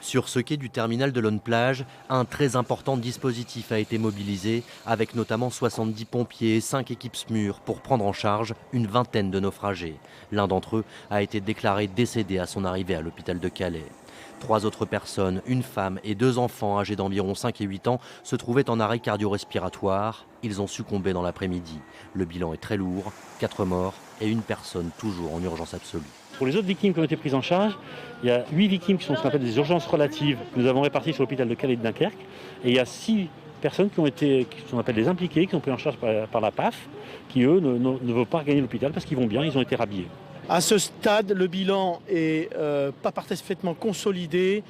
Sur ce quai du terminal de Lonne-Plage, un très important dispositif a été mobilisé, avec notamment 70 pompiers et 5 équipes SMUR pour prendre en charge une vingtaine de naufragés. L'un d'entre eux a été déclaré décédé à son arrivée à l'hôpital de Calais. 3 autres personnes, une femme et 2 enfants âgés d'environ 5 et 8 ans, se trouvaient en arrêt cardio-respiratoire. Ils ont succombé dans l'après-midi. Le bilan est très lourd, 4 morts et une personne toujours en urgence absolue. Pour les autres victimes qui ont été prises en charge, il y a 8 victimes qui sont ce qu'on appelle des urgences relatives que nous avons réparties sur l'hôpital de Calais et de Dunkerque. Et il y a 6 personnes qui sont appelées des impliqués, qui sont prises en charge par la PAF, qui eux ne veulent pas regagner l'hôpital parce qu'ils vont bien, ils ont été rhabillés. À ce stade, le bilan est pas parfaitement consolidé.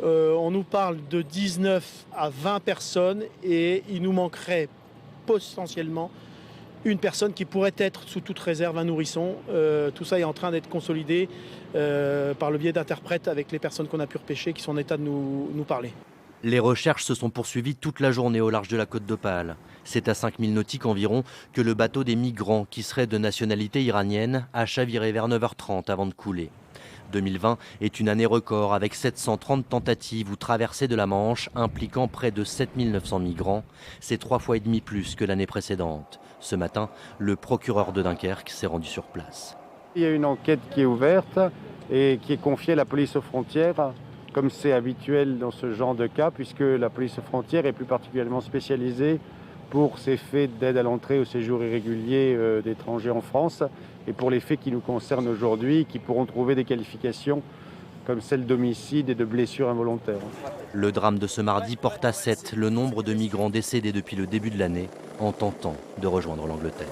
On nous parle de 19 à 20 personnes et il nous manquerait potentiellement une personne qui pourrait être sous toute réserve un nourrisson. Tout ça est en train d'être consolidé par le biais d'interprètes avec les personnes qu'on a pu repêcher qui sont en état de nous parler. Les recherches se sont poursuivies toute la journée au large de la côte d'Opale. C'est à 5000 nautiques environ que le bateau des migrants, qui serait de nationalité iranienne, a chaviré vers 9h30 avant de couler. 2020 est une année record avec 730 tentatives ou traversées de la Manche impliquant près de 7900 migrants. C'est 3 fois et demi plus que l'année précédente. Ce matin, le procureur de Dunkerque s'est rendu sur place. Il y a une enquête qui est ouverte et qui est confiée à la police aux frontières, comme c'est habituel dans ce genre de cas, puisque la police aux frontières est plus particulièrement spécialisée pour ces faits d'aide à l'entrée au séjour irrégulier d'étrangers en France et pour les faits qui nous concernent aujourd'hui, qui pourront trouver des qualifications comme celle d'homicide et de blessures involontaires. Le drame de ce mardi porte à 7 le nombre de migrants décédés depuis le début de l'année en tentant de rejoindre l'Angleterre.